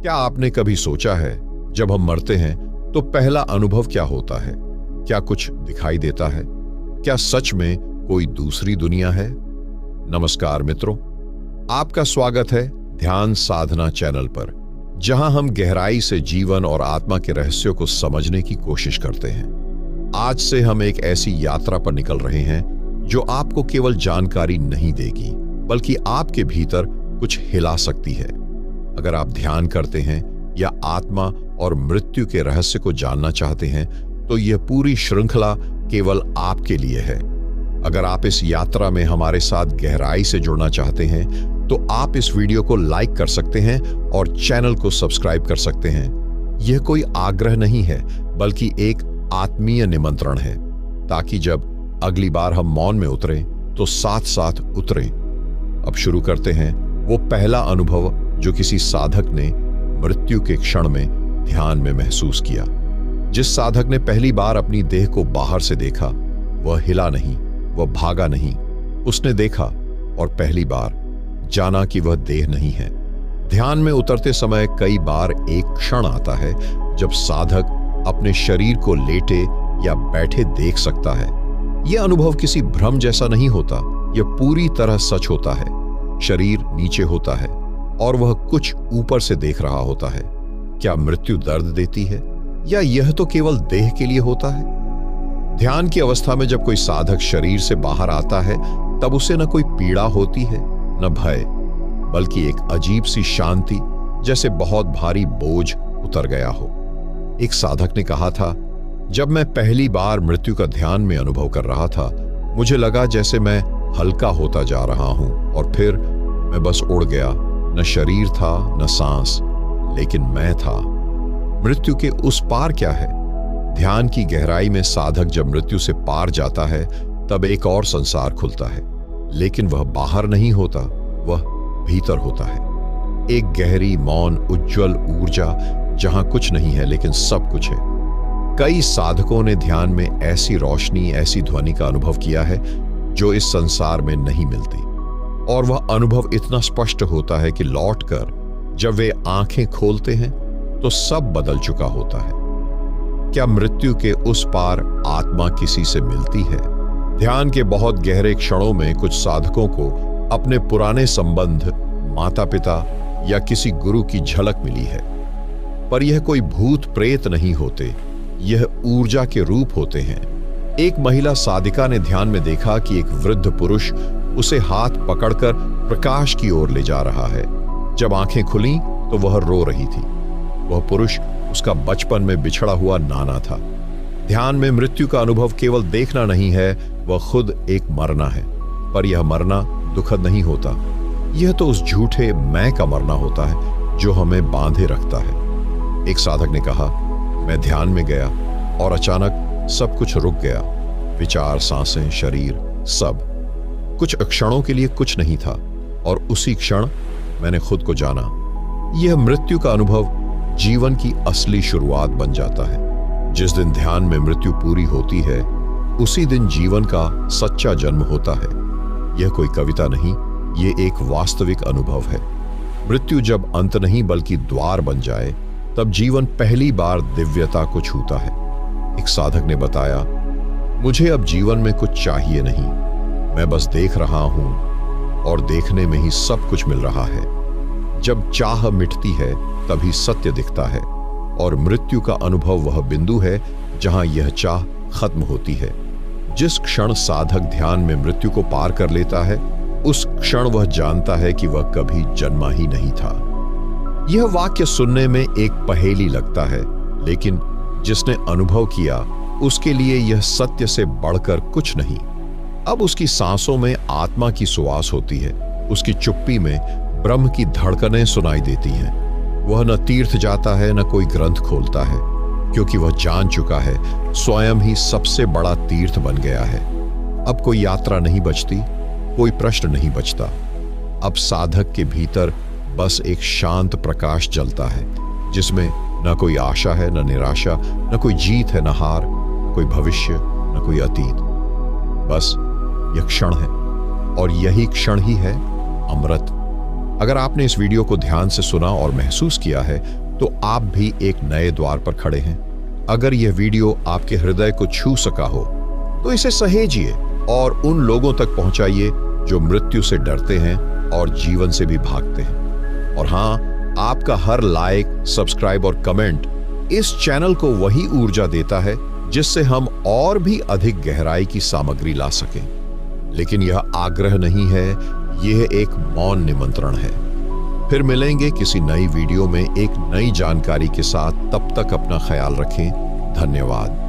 क्या आपने कभी सोचा है, जब हम मरते हैं तो पहला अनुभव क्या होता है? क्या कुछ दिखाई देता है? क्या सच में कोई दूसरी दुनिया है? नमस्कार मित्रों, आपका स्वागत है ध्यान साधना चैनल पर, जहां हम गहराई से जीवन और आत्मा के रहस्यों को समझने की कोशिश करते हैं। आज से हम एक ऐसी यात्रा पर निकल रहे हैं जो आपको केवल जानकारी नहीं देगी, बल्कि आपके भीतर कुछ हिला सकती है। अगर आप ध्यान करते हैं या आत्मा और मृत्यु के रहस्य को जानना चाहते हैं, तो यह पूरी श्रृंखला केवल आपके लिए है। अगर आप इस यात्रा में हमारे साथ गहराई से जुड़ना चाहते हैं, तो आप इस वीडियो को लाइक कर सकते हैं और चैनल को सब्सक्राइब कर सकते हैं। यह कोई आग्रह नहीं है, बल्कि एक आत्मीय निमंत्रण है, ताकि जब अगली बार हम मौन में उतरें तो साथ साथ उतरें। अब शुरू करते हैं वो पहला अनुभव जो किसी साधक ने मृत्यु के क्षण में ध्यान में महसूस किया। जिस साधक ने पहली बार अपनी देह को बाहर से देखा, वह हिला नहीं, वह भागा नहीं। उसने देखा और पहली बार जाना कि वह देह नहीं है। ध्यान में उतरते समय कई बार एक क्षण आता है जब साधक अपने शरीर को लेटे या बैठे देख सकता है। यह अनुभव किसी भ्रम जैसा नहीं होता, यह पूरी तरह सच होता है। शरीर नीचे होता है और वह कुछ ऊपर से देख रहा होता है। क्या मृत्यु दर्द देती है, या यह तो केवल देह के लिए होता है? ध्यान की अवस्था में जब कोई साधक शरीर से बाहर आता है, तब उसे न कोई पीड़ा होती है, न भय, बल्कि एक अजीब सी शांति, जैसे बहुत भारी बोझ उतर गया हो। एक साधक ने कहा था, जब मैं पहली बार मृत्यु का ध्यान में अनुभव कर रहा था, मुझे लगा जैसे मैं हल्का होता जा रहा हूं, और फिर मैं बस उड़ गया। न शरीर था, न सांस, लेकिन मैं था। मृत्यु के उस पार क्या है? ध्यान की गहराई में साधक जब मृत्यु से पार जाता है, तब एक और संसार खुलता है, लेकिन वह बाहर नहीं होता, वह भीतर होता है। एक गहरी, मौन, उज्जवल ऊर्जा, जहां कुछ नहीं है लेकिन सब कुछ है। कई साधकों ने ध्यान में ऐसी रोशनी, ऐसी ध्वनि का अनुभव किया है जो इस संसार में नहीं मिलती, और वह अनुभव इतना स्पष्ट होता है कि लौटकर जब वे आंखें खोलते हैं तो सब बदल चुका होता है। क्या मृत्यु के उस पार आत्मा किसी से मिलती है? ध्यान के बहुत गहरे क्षणों में कुछ साधकों को अपने पुराने संबंध, माता पिता या किसी गुरु की झलक मिली है। पर यह कोई भूत प्रेत नहीं होते, यह ऊर्जा के रूप होते हैं। एक महिला साधिका ने ध्यान में देखा कि एक वृद्ध पुरुष उसे हाथ पकड़कर प्रकाश की ओर ले जा रहा है। जब आंखें खुलीं तो वह रो रही थी। वह पुरुष उसका बचपन में बिछड़ा हुआ नाना था। ध्यान में मृत्यु का अनुभव केवल देखना नहीं है, वह खुद एक मरना है। पर यह मरना दुखद नहीं होता, यह तो उस झूठे मैं का मरना होता है जो हमें बांधे रखता है। एक साधक ने कहा, मैं ध्यान में गया और अचानक सब कुछ रुक गया। विचार, सांसें, शरीर, सब। कुछ क्षणों के लिए कुछ नहीं था, और उसी क्षण मैंने खुद को जाना। यह मृत्यु का अनुभव जीवन की असली शुरुआत बन जाता है। जिस दिन ध्यान में मृत्यु पूरी होती है, उसी दिन जीवन का सच्चा जन्म होता है। यह कोई कविता नहीं, यह एक वास्तविक अनुभव है। मृत्यु जब अंत नहीं बल्कि द्वार बन जाए, तब जीवन पहली बार दिव्यता को छूता है। एक साधक ने बताया, मुझे अब जीवन में कुछ चाहिए नहीं, मैं बस देख रहा हूं, और देखने में ही सब कुछ मिल रहा है। जब चाह मिटती है तभी सत्य दिखता है, और मृत्यु का अनुभव वह बिंदु है जहां यह चाह खत्म होती है। जिस क्षण साधक ध्यान में मृत्यु को पार कर लेता है, उस क्षण वह जानता है कि वह कभी जन्मा ही नहीं था। यह वाक्य सुनने में एक पहेली लगता है, लेकिन जिसने अनुभव किया उसके लिए यह सत्य से बढ़कर कुछ नहीं। अब उसकी सांसों में आत्मा की सुवास होती है, उसकी चुप्पी में ब्रह्म की धड़कनें सुनाई देती हैं। वह न तीर्थ जाता है, न कोई ग्रंथ खोलता है, क्योंकि वह जान चुका है स्वयं ही सबसे बड़ा तीर्थ बन गया है। अब कोई यात्रा नहीं बचती, कोई प्रश्न नहीं बचता। अब साधक के भीतर बस एक शांत प्रकाश जलता है, जिसमें न कोई आशा है, न निराशा, न कोई जीत है, न हार, न कोई भविष्य, न कोई अतीत। बस यह क्षण है, और यही क्षण ही है अमृत। अगर आपने इस वीडियो को ध्यान से सुना और महसूस किया है तो आप भी एक नए द्वार पर खड़े हैं। अगर यह वीडियो आपके हृदय को छू सका हो तो इसे सहेजिए और उन लोगों तक पहुंचाइए जो मृत्यु से डरते हैं और जीवन से भी भागते हैं। और हाँ, आपका हर लाइक, सब्सक्राइब और कमेंट इस चैनल को वही ऊर्जा देता है जिससे हम और भी अधिक गहराई की सामग्री ला सकें। लेकिन यह आग्रह नहीं है, यह एक मौन निमंत्रण है। फिर मिलेंगे किसी नई वीडियो में एक नई जानकारी के साथ। तब तक अपना ख्याल रखें। धन्यवाद।